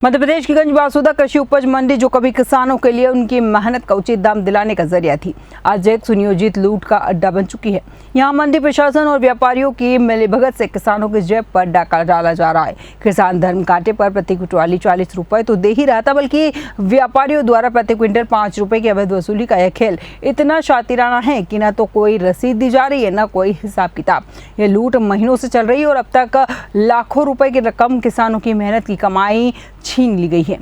मध्य प्रदेश की गंजबासुदा कृषि उपज मंडी जो कभी किसानों के लिए उनकी मेहनत का उचित दाम दिलाने का जरिया थी, आज एक सुनियोजित लूट का अड्डा बन चुकी है। यहां मंडी प्रशासन और व्यापारियों की मिलीभगत से किसानों की जेब पर डाका डाला जा रहा है। किसान धर्म कांटे पर प्रति क्विंटल 40 रुपए तो दे ही रहा था, बल्कि व्यापारियों द्वारा प्रति क्विंटल 5 रुपए की अवैध वसूली का यह खेल इतना शातिराना है कि न तो कोई रसीद दी जा रही है, न कोई हिसाब किताब। ये लूट महीनों से चल रही है और अब तक लाखों रुपए की रकम किसानों की मेहनत की कमाई छीन ली गई है।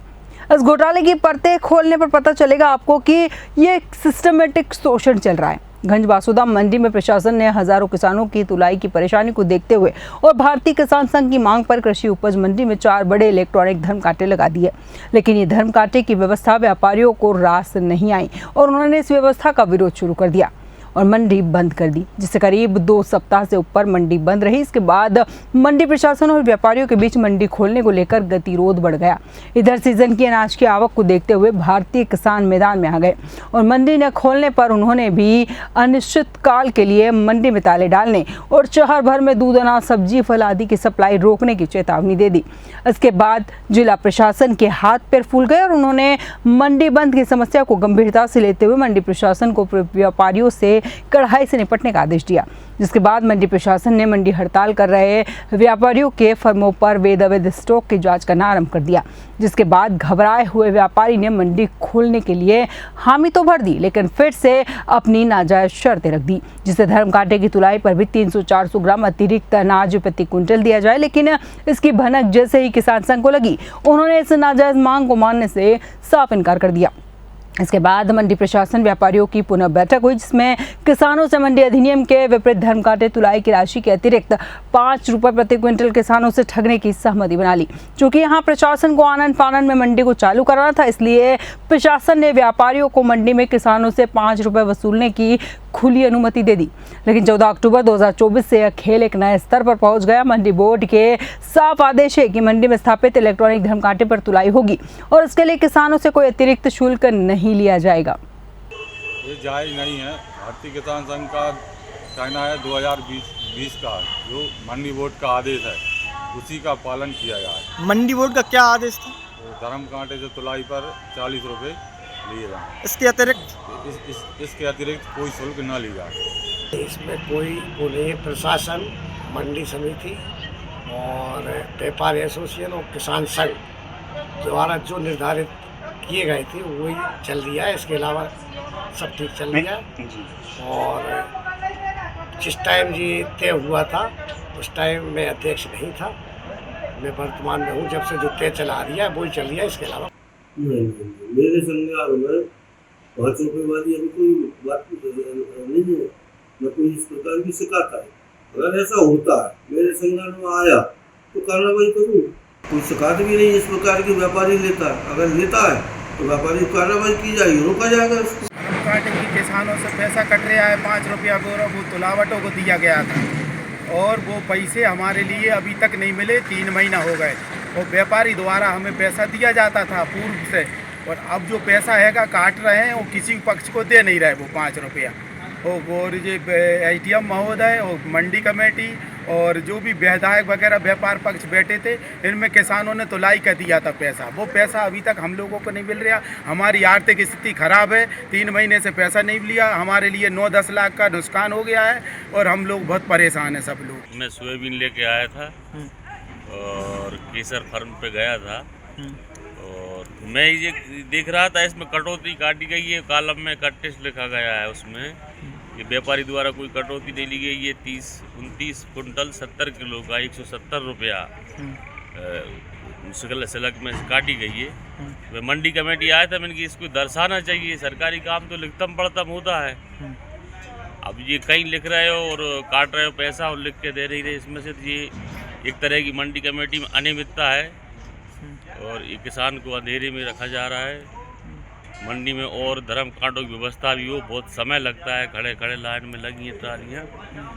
इस घोटाले की परतें खोलने पर पता चलेगा आपको कि ये सिस्टमेटिक शोषण चल रहा है। गंजबासुदा मंडी में प्रशासन ने हजारों किसानों की तुलाई की परेशानी को देखते हुए और भारतीय किसान संघ की मांग पर कृषि उपज मंडी में 4 बड़े इलेक्ट्रॉनिक धर्म कांटे लगा दिए, लेकिन ये धर्म कांटे की व्यवस्था व्यापारियों को रास नहीं आई और उन्होंने इस व्यवस्था का विरोध शुरू कर दिया और मंडी बंद कर दी, जिससे करीब 2 सप्ताह से ऊपर मंडी बंद रही। इसके बाद मंडी प्रशासन और व्यापारियों के बीच मंडी खोलने को लेकर गतिरोध बढ़ गया। इधर सीजन की अनाज की आवक को देखते हुए भारतीय किसान मैदान में आ गए और मंडी न खोलने पर उन्होंने भी अनिश्चित काल के लिए मंडी में ताले डालने और शहर भर में दूध, अनाज, सब्जी, फल आदि की सप्लाई रोकने की चेतावनी दे दी। इसके बाद जिला प्रशासन के हाथ पैर फूल गए और उन्होंने मंडी बंद की समस्या को गंभीरता से लेते हुए मंडी प्रशासन को व्यापारियों से कड़ाई से निपटने का आदेश दिया, जिसके बाद मंडी प्रशासन ने मंडी हड़ताल कर रहे व्यापारियों के फर्मों पर अवैध स्टॉक की जांच करना आरंभ कर दिया। जिसके बाद घबराए हुए व्यापारी ने मंडी खोलने के लिए हामी तो भर दी, लेकिन फिर से अपनी नाजायज शर्तें रख दी, जिससे धर्म कांटे की तुलाई पर भी 300-400 ग्राम अतिरिक्त अनाज प्रति क्विंटल दिया जाए। लेकिन इसकी भनक जैसे ही किसान संघ को लगी, उन्होंने इस नाजायज मांग को मानने से साफ इनकार कर दिया। इसके बाद मंडी प्रशासन व्यापारियों की पुनः बैठक हुई, जिसमें किसानों से मंडी अधिनियम के विपरीत धर्म कांटे तुलाई की राशि के अतिरिक्त 5 रुपए प्रति क्विंटल किसानों से ठगने की सहमति बना ली। चूंकि यहां प्रशासन को आनन फानन में मंडी को चालू कराना था, इसलिए प्रशासन ने व्यापारियों को मंडी में किसानों से 5 रुपए वसूलने की खुली अनुमति दे दी। लेकिन 14 अक्टूबर 2024 से यह खेल एक नए स्तर पर पहुंच गया। मंडी बोर्ड के साफ आदेश है कि मंडी में स्थापित इलेक्ट्रॉनिक धर्म कांटे पर तुलाई होगी और इसके लिए किसानों से कोई अतिरिक्त शुल्क नहीं लिया जाएगा। ये जायज नहीं है। भारतीय किसान संघ का कहना है 2020 का जो मंडी बोर्ड का आदेश है उसी का पालन किया जाए। मंडी बोर्ड का क्या आदेश था? तो धर्म कांटे से तुलाई पर 40 रुपये लिए जाए, इसके अतिरिक्त इसके अतिरिक्त कोई शुल्क न ली जाए। इसमें कोई उन्हें प्रशासन, मंडी समिति और व्यापारी एसोसिएशन और किसान संघ द्वारा जो निर्धारित किए गए थे वही चल रही है। इसके अलावा सब ठीक चल रही है और जिस टाइम ये तय हुआ था उस टाइम मैं अध्यक्ष नहीं था। मैं वर्तमान में हूँ, जब से जो तय चला रही है वही चल रही है। इसके अलावा नहीं, मेरे संज्ञान में 5 रुपये वाली अभी कोई बात नहीं है, न कोई इस प्रकार की शिकायत है। अगर ऐसा होता है मेरे संज्ञान में आया तो कार्रवाई करूँ। कोई शिकायत भी नहीं इस प्रकार की व्यापारी लेता है। अगर लेता है तो व्यापारी कार्रवाई की जाएगी, रोका जाएगा उसको। कांटे की किसानों से पैसा कट रहा है 5 रुपया गौरव वो तुलावटों को दिया गया था और वो पैसे हमारे लिए अभी तक नहीं मिले। 3 महीना हो गए और व्यापारी द्वारा हमें पैसा दिया जाता था पूर्व से, और अब जो पैसा हैगा काट रहे हैं वो किसी पक्ष को दे नहीं रहे वो 5 रुपया। और ये ATM महोदय और मंडी कमेटी और जो भी विधायक वगैरह व्यापार पक्ष बैठे थे, इनमें किसानों ने तुलाई कर दिया था पैसा। वो पैसा अभी तक हम लोगों को नहीं मिल रहा। हमारी आर्थिक स्थिति खराब है, 3 महीने से पैसा नहीं लिया। हमारे लिए 9-10 लाख का नुकसान हो गया है और हम लोग बहुत परेशान हैं सब लोग। मैं सोयाबीन लेके आया था और केसर फार्म पे गया था और मैं ये देख रहा था इसमें कटौती काटी गई है। कॉलम में कट्टिस लिखा गया है, उसमें ये व्यापारी द्वारा कोई कटौती नहीं ली गई। ये 29 कुंटल 70 किलो का 170 रुपया सिलक में काटी गई है। वह मंडी कमेटी आया था, मैंने कि इसको दर्शाना चाहिए। सरकारी काम तो लिखतम पढ़तम होता है। अब ये कहीं लिख रहे हो और काट रहे हो पैसा और लिख के दे नहीं रहे, इसमें से ये एक तरह की मंडी कमेटी में अनियमितता है और ये किसान को अंधेरे में रखा जा रहा है मंडी में। और धर्म कांटों की व्यवस्था भी हो, बहुत समय लगता है, खड़े खड़े लाइन में लगी हैं ट्रालियाँ।